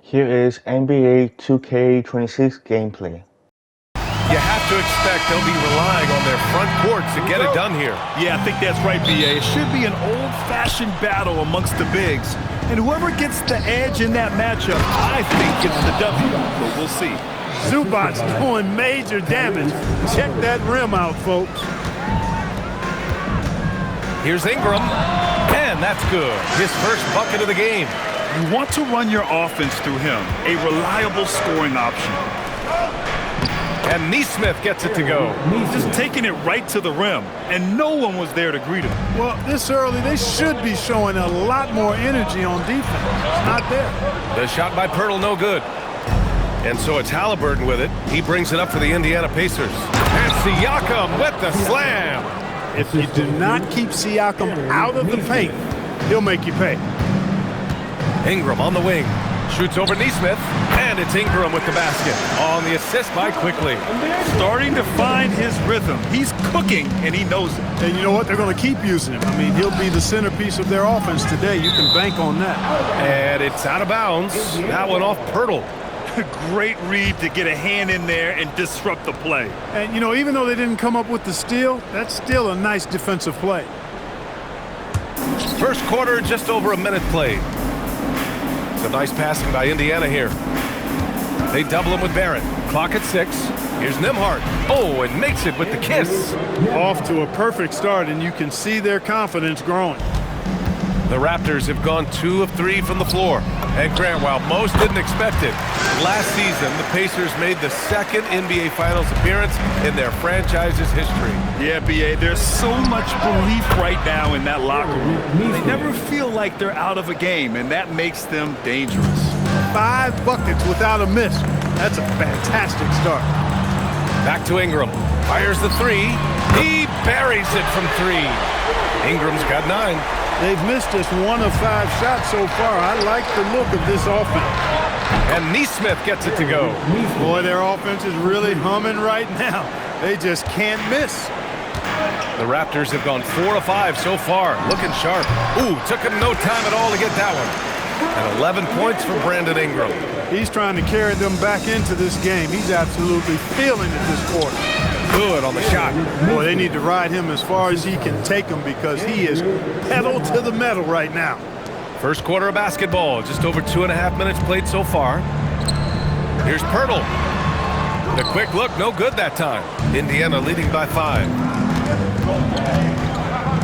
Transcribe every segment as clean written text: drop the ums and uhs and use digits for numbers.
Here is NBA 2K26 gameplay. You have to expect they'll be relying on their front court to get it done here. Yeah, I think that's right, B.A. It should be an old-fashioned battle amongst the bigs. And whoever gets the edge in that matchup, I think gets the W. But we'll see. Zubac doing major damage. Check that rim out, folks. Here's Ingram, and that's good. His first bucket of the game. You want to run your offense through him, a reliable scoring option. And Nesmith gets it to go. Just taking it right to the rim, and no one was there to greet him. Well, this early, they should be showing a lot more energy on defense. It's not there. The shot by Pirtle, no good. And so it's Halliburton with it. He brings it up for the Indiana Pacers. And Siakam with the slam. If you do not keep Siakam out of the paint, he'll make you pay. Ingram on the wing. Shoots over Nesmith, and it's Ingram with the basket. On the assist by Quickly. Starting to find his rhythm. He's cooking, and he knows it. And you know what? They're going to keep using him. I mean, he'll be the centerpiece of their offense today. You can bank on that. And it's out of bounds. That one off Pirtle. Great read to get a hand in there and disrupt the play. And, you know, even though they didn't come up with the steal, that's still a nice defensive play. First quarter, just over a minute played. Some nice passing by Indiana here. They double him with Barrett. Clock at 6. Here's Nembhard. Oh, and makes it with the kiss. Off to a perfect start, and you can see their confidence growing. The Raptors have gone 2 of 3 from the floor. And Grant, while most didn't expect it, last season the Pacers made the second NBA Finals appearance in their franchise's history. Yeah, B.A., there's so much belief right now in that locker room. They never feel like they're out of a game, and that makes them dangerous. 5 buckets without a miss. That's a fantastic start. Back to Ingram. Fires the 3. He buries it from 3. Ingram's got 9. They've missed just 1 of 5 shots so far. I like the look of this offense. And Nesmith gets it to go. Boy, their offense is really humming right now. They just can't miss. The Raptors have gone 4 of 5 so far. Looking sharp. Ooh, took him no time at all to get that one. And 11 points for Brandon Ingram. He's trying to carry them back into this game. He's absolutely feeling it this quarter. Good on the shot. Boy, they need to ride him as far as he can take them because he is pedal to the metal right now. First quarter of basketball. Just over 2.5 minutes played so far. Here's Pirtle. The quick look, no good that time. Indiana leading by 5.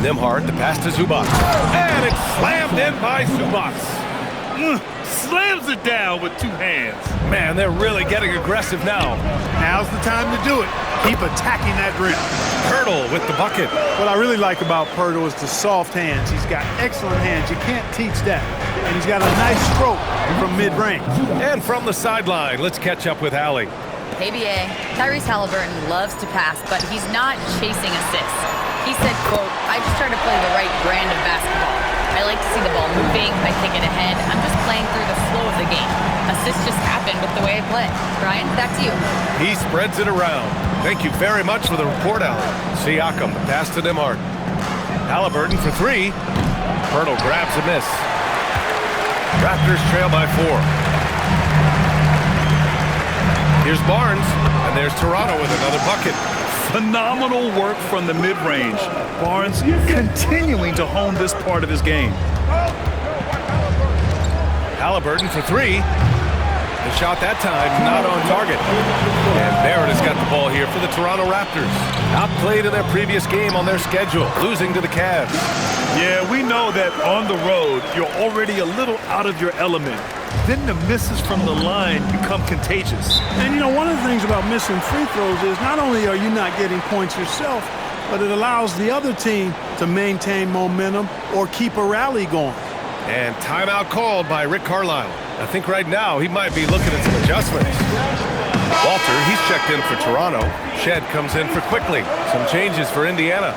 Nembhard, the pass to Zubac. And it's slammed in by Zubac. Slams it down with 2 hands. Man, they're really getting aggressive now. Now's the time to do it. Keep attacking that rim. Pirtle with the bucket. What I really like about Pirtle is the soft hands. He's got excellent hands. You can't teach that. And he's got a nice stroke from mid-range. And from the sideline, let's catch up with Allie. Hey, B.A. Tyrese Halliburton loves to pass, but he's not chasing assists. He said, quote, "I just try to play the right brand of basketball. I like to see the ball moving. I take it ahead. I'm just playing through the flow of the game. Assists just happen with the way I play." Brian, back to you. He spreads it around. Thank you very much for the report, Allie. Siakam, the pass to Nembhard. Halliburton for 3. Pirtle grabs a miss. Raptors trail by 4. Here's Barnes, and there's Toronto with another bucket. Phenomenal work from the mid-range. Barnes continuing to hone this part of his game. Halliburton for 3. The shot that time not on target. And Barrett has got the ball here for the Toronto Raptors. Outplayed in their previous game on their schedule, losing to the Cavs. Yeah, we know that on the road, you're already a little out of your element. Then the misses from the line become contagious. And, you know, one of the things about missing free throws is not only are you not getting points yourself, but it allows the other team to maintain momentum or keep a rally going. And timeout called by Rick Carlisle. I think right now he might be looking at some adjustments. Walter, he's checked in for Toronto. Shed comes in for Quickly. Some changes for Indiana.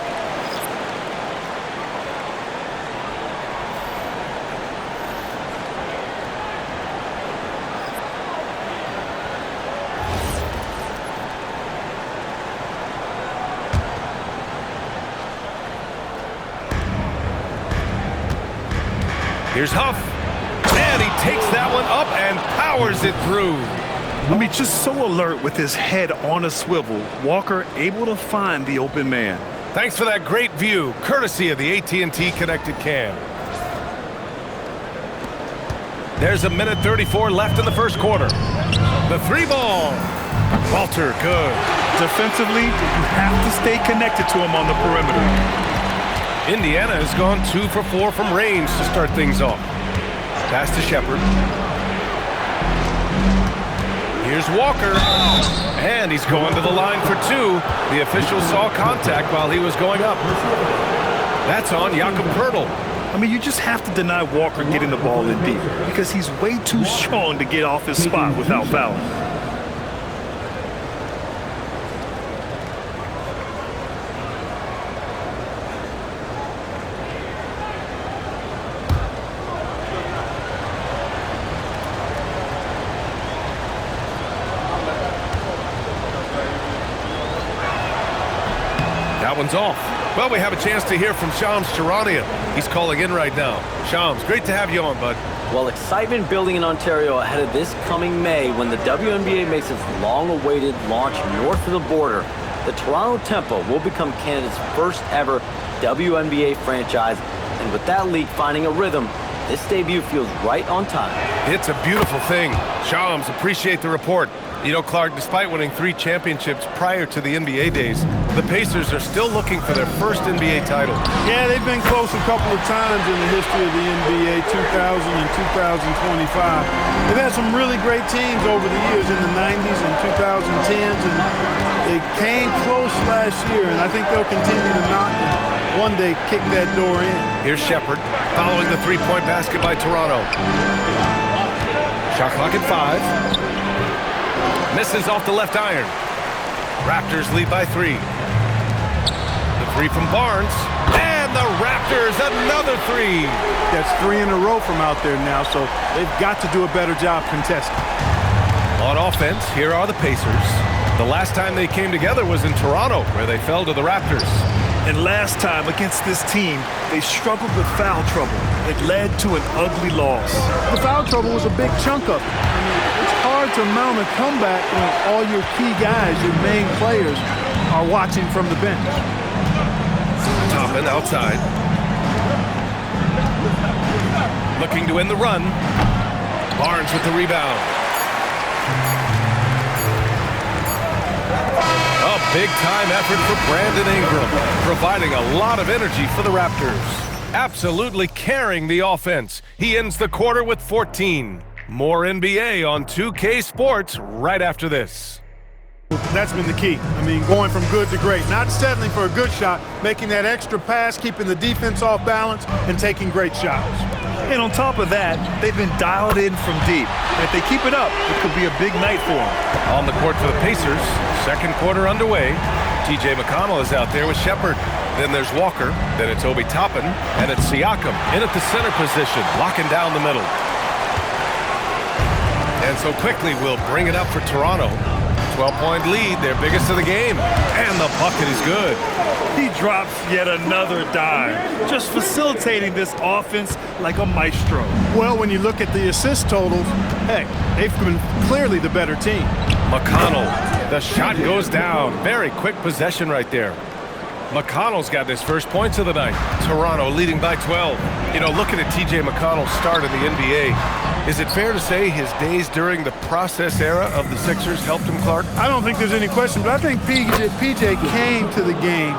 Here's Huff. And he takes that one up and powers powers it through. I mean, just so alert with his head on a swivel. Walker able to find the open man. Thanks for that great view, courtesy of the AT&T Connected Cam. There's 1:34 left in the first quarter. The three ball. Walter, good. Defensively, you have to stay connected to him on the perimeter. Indiana has gone 2 for 4 from range to start things off. Pass to Shepard. Here's Walker. And he's going to the line for 2. The official saw contact while he was going up. That's on Jakob Poeltl. I mean, you just have to deny Walker getting the ball in deep because he's way too strong to get off his spot without fouling. That one's off. Well, we have a chance to hear from Shams Charania. He's calling in right now. Shams, great to have you on, bud. Well, excitement building in Ontario ahead of this coming May when the WNBA makes its long-awaited launch north of the border. The Toronto Tempo will become Canada's first ever WNBA franchise, and with that league finding a rhythm, this debut feels right on time. It's a beautiful thing. Shams, appreciate the report. You know, Clark, despite winning 3 championships prior to the NBA days, the Pacers are still looking for their first NBA title. Yeah, they've been close a couple of times in the history of the NBA, 2000 and 2025. They've had some really great teams over the years in the 90s and 2010s, and they came close last year, and I think they'll continue to knock and one day kick that door in. Here's Shepard following the three-point basket by Toronto. Shot clock at 5. Misses off the left iron. Raptors lead by 3. The 3 from Barnes. And the Raptors, another 3. That's 3 in a row from out there now, so they've got to do a better job contesting. On offense, here are the Pacers. The last time they came together was in Toronto, where they fell to the Raptors. And last time against this team, they struggled with foul trouble. It led to an ugly loss. The foul trouble was a big chunk of it. I mean, it's hard to mount a comeback when all your key guys, your main players, are watching from the bench. Toppin outside. Looking to win the run. Barnes with the rebound. A big-time effort for Brandon Ingram, providing a lot of energy for the Raptors. Absolutely carrying the offense. He ends the quarter with 14. More NBA on 2K Sports right after this. That's been the key. I mean, going from good to great. Not settling for a good shot, making that extra pass, keeping the defense off balance, and taking great shots. And on top of that, they've been dialed in from deep. And if they keep it up, it could be a big night for them. On the court for the Pacers, second quarter underway. TJ McConnell is out there with Shepard. Then there's Walker, then it's Obi Toppin, and it's Siakam in at the center position, locking down the middle. And so quickly we'll bring it up for Toronto. 12-point lead, their biggest of the game. And the bucket is good. He drops yet another dime, just facilitating this offense like a maestro. Well, when you look at the assist totals, heck, they've been clearly the better team. McConnell, the shot goes down. Very quick possession right there. McConnell's got his first points of the night. Toronto leading by 12. You know, looking at TJ McConnell's start in the NBA, is it fair to say his days during the process era of the Sixers helped him, Clark? I don't think there's any question, but I think PJ came to the game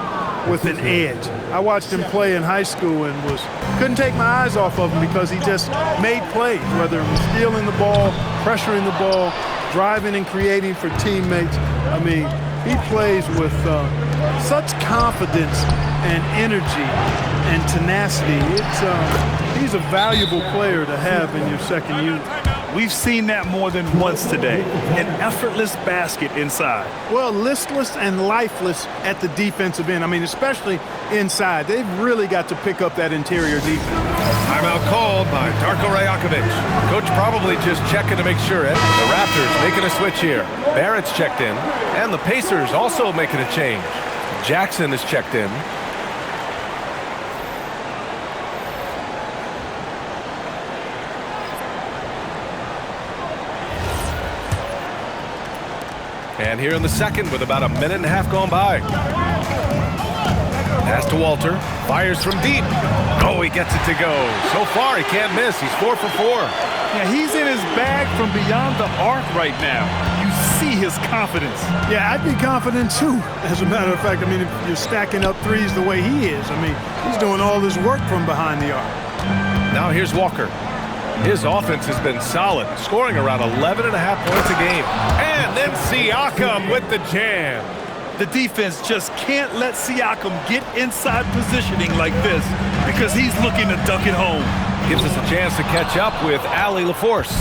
with an edge. I watched him play in high school and couldn't take my eyes off of him because he just made plays, whether it was stealing the ball, pressuring the ball, driving and creating for teammates. I mean, he plays with such confidence and energy and tenacity. He's a valuable player to have in your second unit. We've seen that more than once today. An effortless basket inside. Well, listless and lifeless at the defensive end. I mean, especially inside. They've really got to pick up that interior defense. Timeout called by Darko Rajakovic. Coach probably just checking to make sure it. The Raptors making a switch here. Barrett's checked in. And the Pacers also making a change. Jackson is checked in. And here in the second with about a minute and a half gone by. Pass to Walter. Fires from deep. Oh, he gets it to go. So far, he can't miss. He's 4 for 4. Yeah, he's in his bag from beyond the arc right now. You see his confidence. Yeah, I'd be confident too. As a matter of fact, I mean, if you're stacking up threes the way he is, I mean, he's doing all this work from behind the arc. Now here's Walker. His offense has been solid, scoring around 11.5 points a game. And then Siakam with the jam. The defense just can't let Siakam get inside positioning like this because he's looking to dunk it home. Gives us a chance to catch up with Allie LaForce.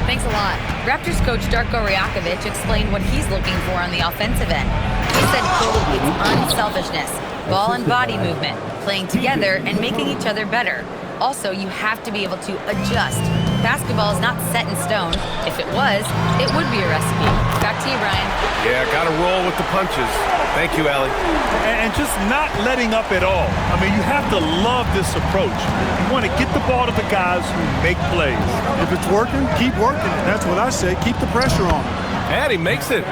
Thanks a lot. Raptors coach Darko Rajakovic explained what he's looking for on the offensive end. He said, quote, it's unselfishness, ball and body movement, playing together and making each other better. Also, you have to be able to adjust. Basketball is not set in stone. If it was, it would be a recipe. Back to you, Brian. Yeah, got to roll with the punches. Thank you, Allie. And just not letting up at all. I mean, you have to love this approach. You want to get the ball to the guys who make plays. If it's working, keep working. That's what I say. Keep the pressure on. And he makes it.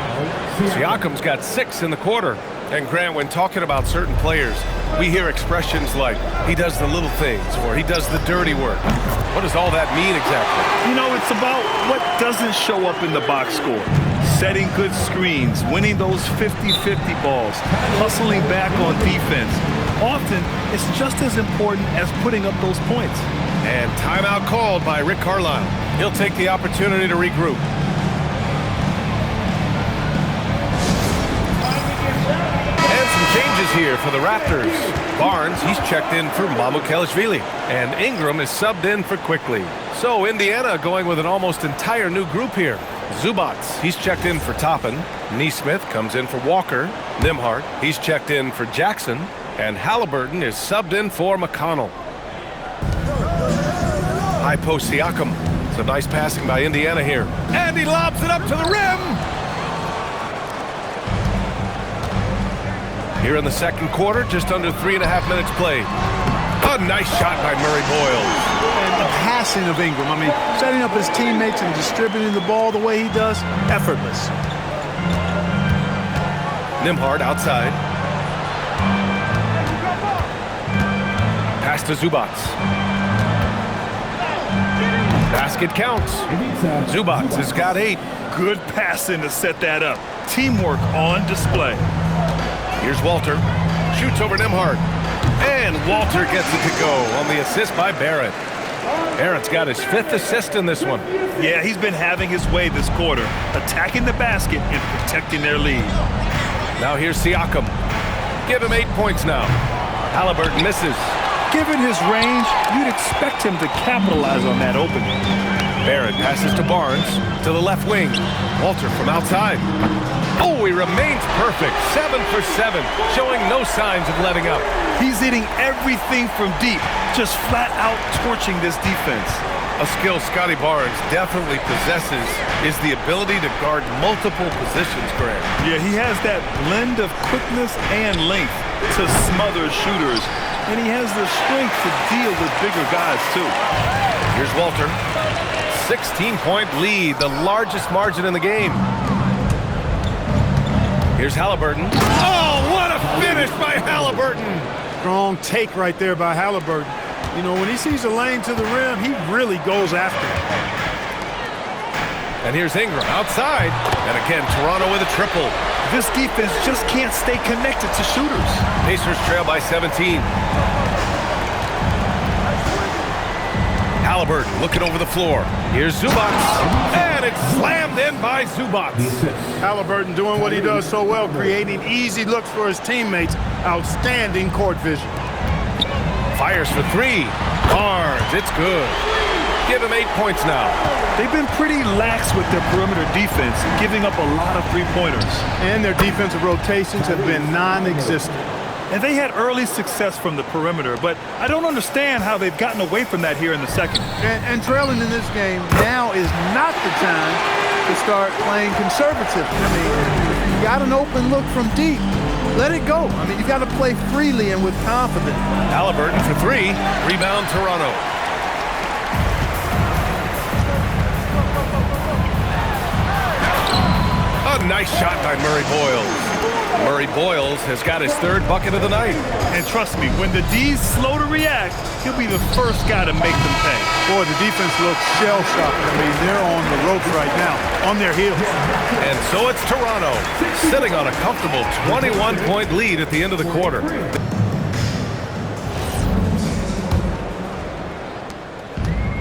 Siakam's got 6 in the quarter. And Grant, when talking about certain players, we hear expressions like, he does the little things, or he does the dirty work. What does all that mean exactly? You know, it's about what doesn't show up in the box score. Setting good screens, winning those 50-50 balls, hustling back on defense. Often, it's just as important as putting up those points. And timeout called by Rick Carlisle. He'll take the opportunity to regroup. Changes here for the Raptors. Barnes, he's checked in for Mamukelashvili. And Ingram is subbed in for Quickly. So Indiana going with an almost entire new group here. Zubac, he's checked in for Toppin. Nesmith comes in for Walker. Nembhard, he's checked in for Jackson. And Halliburton is subbed in for McConnell. High post Siakam. Some nice passing by Indiana here. And he lobs it up to the rim. Here in the second quarter, just under 3.5 minutes played. A nice shot by Murray Boyle. And the passing of Ingram, I mean, setting up his teammates and distributing the ball the way he does, effortless. Nembhard outside. Pass to Zubac. Basket counts. Zubac has got 8. Good passing to set that up. Teamwork on display. Here's Walter. Shoots over Nembhard. And Walter gets it to go on the assist by Barrett. Barrett's got his 5th assist in this one. Yeah, he's been having his way this quarter, attacking the basket and protecting their lead. Now here's Siakam. Give him 8 points now. Halliburton misses. Given his range, you'd expect him to capitalize on that opening. Barrett passes to Barnes to the left wing. Walter from outside. Oh, he remains perfect. 7 for 7, showing no signs of letting up. He's hitting everything from deep, just flat out torching this defense. A skill Scotty Barnes definitely possesses is the ability to guard multiple positions, Grant. Yeah, he has that blend of quickness and length to smother shooters, and he has the strength to deal with bigger guys, too. Here's Walter. 16-point lead, the largest margin in the game. Here's Halliburton. Oh, what a finish by Halliburton! Strong take right there by Halliburton. You know, when he sees a lane to the rim, he really goes after it. And here's Ingram outside. And again, Toronto with a triple. This defense just can't stay connected to shooters. Pacers trail by 17. Halliburton looking over the floor. Here's Zubac. And it's slammed in by Zubac. Halliburton doing what he does so well, creating easy looks for his teammates. Outstanding court vision. Fires for 3. Barnes, it's good. Give him 8 points now. They've been pretty lax with their perimeter defense, giving up a lot of three-pointers. And their defensive rotations have been non-existent. And they had early success from the perimeter, but I don't understand how they've gotten away from that here in the second. And trailing in this game, now is not the time to start playing conservative. I mean, if you got an open look from deep, let it go. I mean, you got to play freely and with confidence. Halliburton for 3. Rebound Toronto. A Nice shot by Murray Boyles. Murray Boyles has got his third bucket of the night. And trust me, when the D's slow to react, he'll be the first guy to make them pay. Boy, the defense looks shell-shocked. I mean, they're on the ropes right now, on their heels. And so it's Toronto, sitting on a comfortable 21-point lead at the end of the quarter.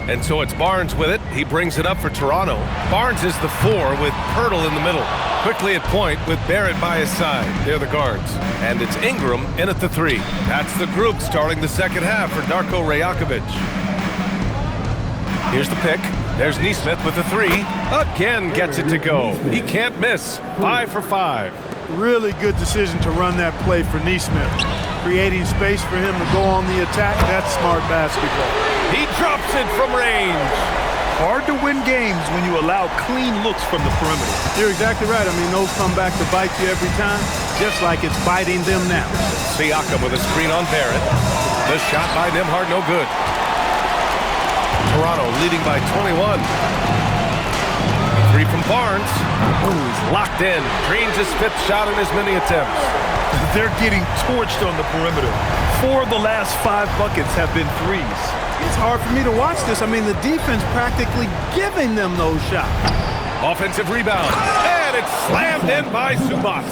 And so it's Barnes with it. He brings it up for Toronto. Barnes is the 4 with Poeltl in the middle. Quickly at point with Barrett by his side. They're the guards. And it's Ingram in at the 3. That's the group starting the second half for Darko Rajakovic. Here's the pick. There's Nesmith with the 3. Again gets it to go. He can't miss. 5 for 5. Really good decision to run that play for Nesmith. Creating space for him to go on the attack. That's smart basketball. He drops it from range. Hard to win games when you allow clean looks from the perimeter. You're exactly right. I mean, those come back to bite you every time, just like it's biting them now. Siakam with a screen on Barrett. The shot by Nembhard, no good. Toronto leading by 21. 3 from Barnes. Ooh, he's locked in. Drains his 5th shot in as many attempts. They're getting torched on the perimeter. 4 of the last 5 buckets have been threes. It's hard for me to watch this. I mean, the defense practically giving them those shots. Offensive rebound. And it's slammed in by Zubac.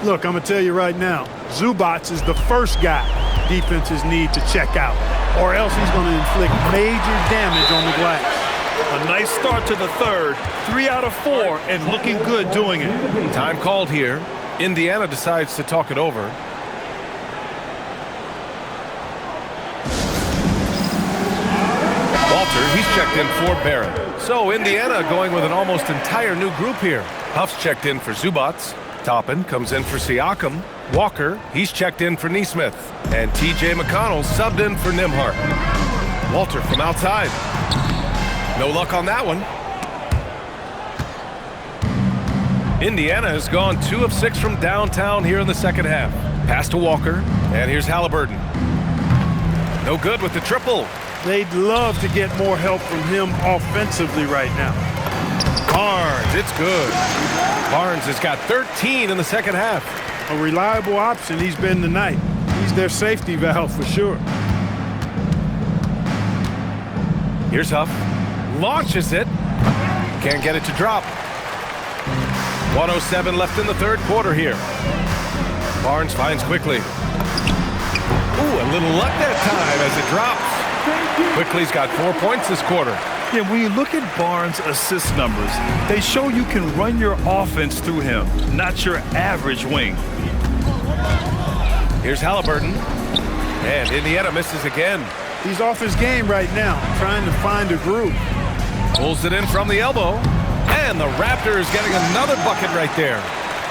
Look, I'm going to tell you right now, Zubac is the first guy defenses need to check out, or else he's going to inflict major damage on the glass. A nice start to the third. 3 out of 4 and looking good doing it. Time called here. Indiana decides to talk it over. He's checked in for Barrett. So Indiana going with an almost entire new group here. Huff's checked in for Zubac. Toppin comes in for Siakam. Walker, he's checked in for Nesmith. And T.J. McConnell subbed in for Nembhard. Walter from outside. No luck on that one. Indiana has gone 2 of 6 from downtown here in the second half. Pass to Walker. And here's Halliburton. No good with the triple. They'd love to get more help from him offensively right now. Barnes, it's good. Barnes has got 13 in the second half. A reliable option he's been tonight. He's their safety valve for sure. Here's Huff. Launches it. Can't get it to drop. 1:07 left in the third quarter here. Barnes finds quickly. Ooh, a little luck that time as it drops. Quickly's got 4 points this quarter. Yeah, when you look at Barnes' assist numbers, they show you can run your offense through him, not your average wing. Here's Halliburton. And Indiana misses again. He's off his game right now, trying to find a groove. Pulls it in from the elbow. And the Raptors getting another bucket right there.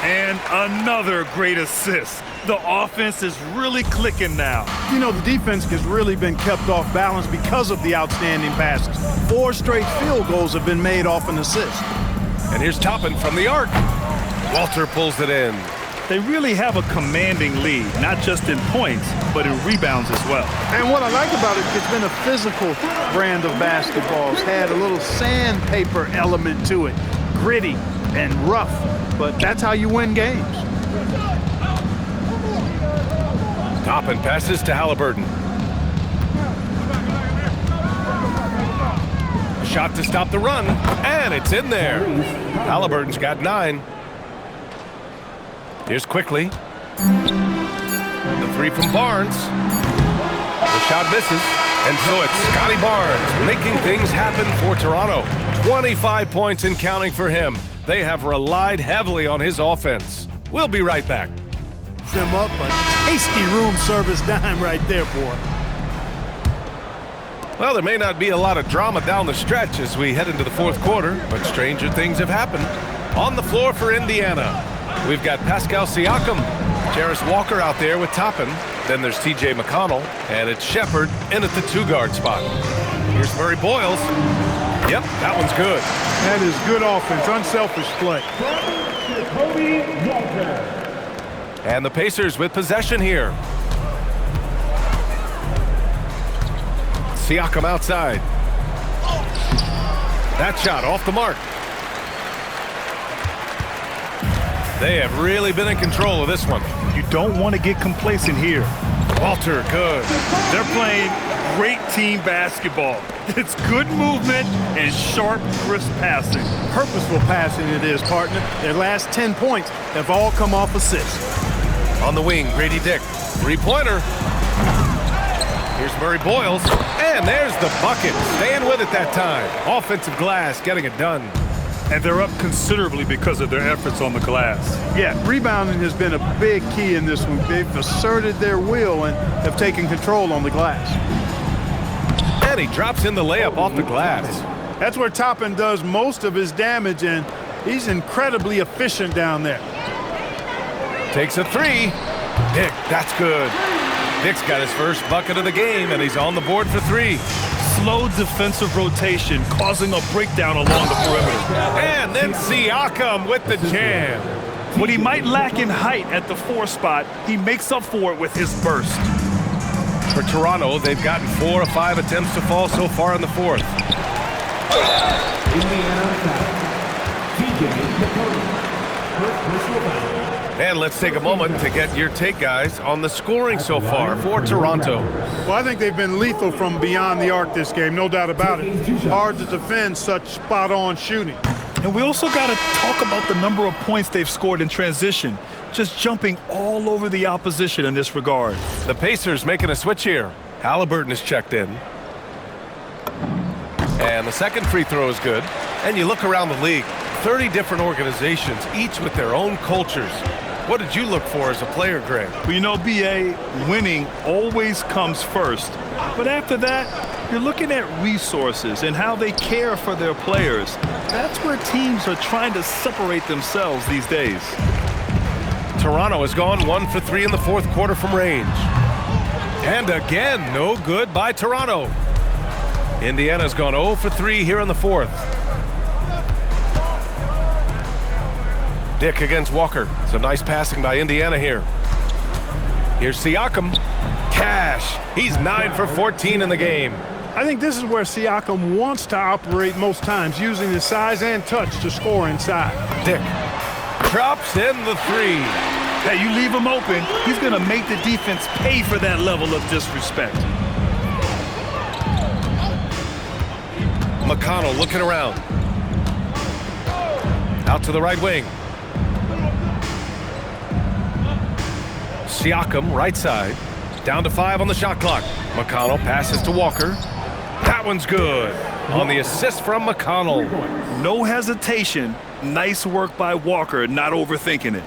And another great assist. The offense is really clicking now. You know, the defense has really been kept off balance because of the outstanding passes. 4 straight field goals have been made off an assist. And here's Toppin from the arc. Walter pulls it in. They really have a commanding lead, not just in points, but in rebounds as well. And what I like about it, it's been a physical brand of basketball. It's had a little sandpaper element to it. Gritty and rough, but that's how you win games. Toppin passes to Halliburton. A shot to stop the run, and it's in there. Halliburton's got 9. Here's Quickly. The 3 from Barnes. The shot misses, and so it's Scotty Barnes making things happen for Toronto. 25 points and counting for him. They have relied heavily on his offense. We'll be right back. Them up a tasty room service dime right there, boy. Well, there may not be a lot of drama down the stretch as we head into the fourth quarter, but stranger things have happened. On the floor for Indiana, we've got Pascal Siakam, Jarris Walker out there with Toppin. Then there's T.J. McConnell, and it's Shepherd in at the 2-guard spot. Here's Murray Boyles. Yep, that one's good. That is good offense, unselfish play. And the Pacers with possession here. Siakam outside. That shot off the mark. They have really been in control of this one. You don't want to get complacent here. Walter, good. They're playing great team basketball. It's good movement and sharp, crisp passing. Purposeful passing it is, partner. Their last 10 points have all come off assists. On the wing, Grady Dick. Three-pointer. Here's Murray Boyles. And there's the bucket. Staying with it that time. Offensive glass, getting it done. And they're up considerably because of their efforts on the glass. Yeah, rebounding has been a big key in this one. They've asserted their will and have taken control on the glass. And he drops in the layup off the glass. That's where Toppin does most of his damage, and he's incredibly efficient down there. Takes a three. Dick, that's good. Dick's got his first bucket of the game, and he's on the board for three. Slow defensive rotation, causing a breakdown along the perimeter. And then Siakam with the jam. What he might lack in height at the 4 spot, he makes up for it with his burst. For Toronto, they've gotten 4 of 5 attempts to fall so far in the fourth. And let's take a moment to get your take, guys, on the scoring so far for Toronto. Well, I think they've been lethal from beyond the arc this game, no doubt about it. Hard to defend such spot-on shooting. And we also got to talk about the number of points they've scored in transition, just jumping all over the opposition in this regard. The Pacers making a switch here. Halliburton is checked in. And the second free throw is good. And you look around the league, 30 different organizations, each with their own cultures. What did you look for as a player, Greg? Well, you know, B.A., winning always comes first. But after that, you're looking at resources and how they care for their players. That's where teams are trying to separate themselves these days. Toronto has gone 1 for 3 in the fourth quarter from range. And again, no good by Toronto. Indiana's gone 0 for 3 here in the fourth. Dick against Walker. Some nice passing by Indiana here. Here's Siakam. Cash. He's 9 for 14 in the game. I think this is where Siakam wants to operate most times, using his size and touch to score inside. Dick drops in the three. Hey, you leave him open, he's going to make the defense pay for that level of disrespect. McConnell looking around. Out to the right wing. Siakam, right side. Down to 5 on the shot clock. McConnell passes to Walker. That one's good. On the assist from McConnell. No hesitation. Nice work by Walker, not overthinking it.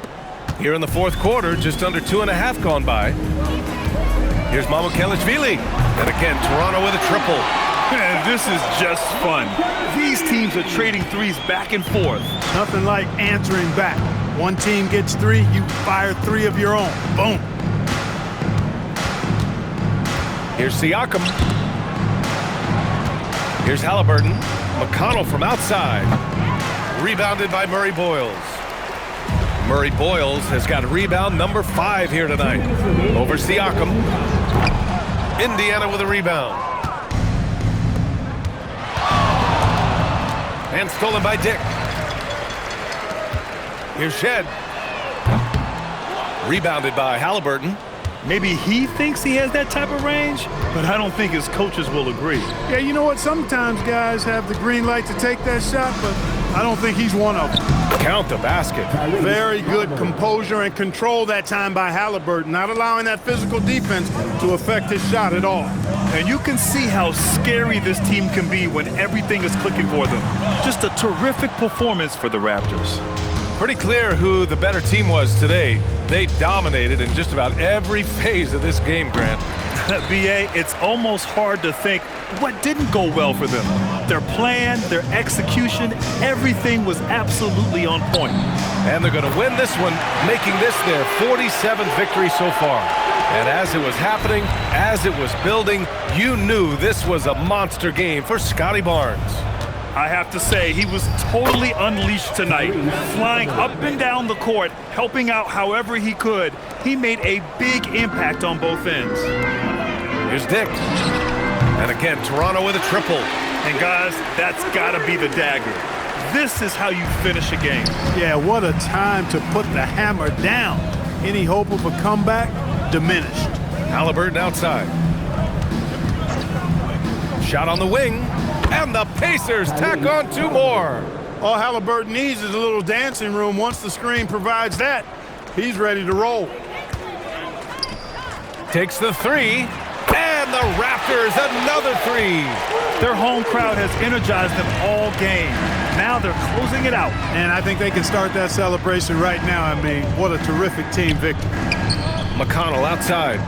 Here in the fourth quarter, just under 2.5 gone by. Here's Mamukelashvili. And again, Toronto with a triple. Man, this is just fun. These teams are trading threes back and forth. Nothing like answering back. One team gets 3, you fire 3 of your own. Boom. Here's Siakam. Here's Halliburton. McConnell from outside. Rebounded by Murray Boyles. Murray Boyles has got rebound number 5 here tonight. Over Siakam. Indiana with a rebound. And stolen by Dick. Here's Shed. Rebounded by Halliburton. Maybe he thinks he has that type of range, but I don't think his coaches will agree. Yeah, you know what? Sometimes guys have the green light to take that shot, but I don't think he's one of them. Count the basket. Very good composure and control that time by Halliburton, not allowing that physical defense to affect his shot at all. And you can see how scary this team can be when everything is clicking for them. Just a terrific performance for the Raptors. Pretty clear who the better team was today. They dominated in just about every phase of this game, Grant. B.A., it's almost hard to think what didn't go well for them. Their plan, their execution, everything was absolutely on point. And they're going to win this one, making this their 47th victory so far. And as it was happening, as it was building, you knew this was a monster game for Scotty Barnes. I have to say, he was totally unleashed tonight, flying up and down the court, helping out however he could. He made a big impact on both ends. Here's Dick. And again, Toronto with a triple. And guys, that's got to be the dagger. This is how you finish a game. Yeah, what a time to put the hammer down. Any hope of a comeback diminished. Halliburton outside. Shot on the wing, and the Pacers tack on 2 more. All Halliburton needs is a little dancing room. Once the screen provides that, he's ready to roll. Takes the 3, and the Raptors another 3. Their home crowd has energized them all game. Now they're closing it out. And I think they can start that celebration right now. I mean, what a terrific team victory. McConnell outside.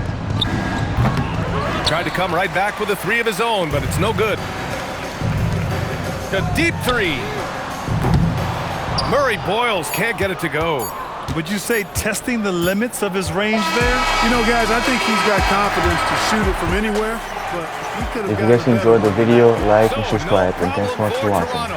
Tried to come right back with a 3 of his own, but it's no good. A deep 3. Murray Boyles can't get it to go. Would you say testing the limits of his range there? You know, guys, I think he's got confidence to shoot it from anywhere. But he could have If you guys enjoyed the video, like and subscribe, and thanks so much for watching.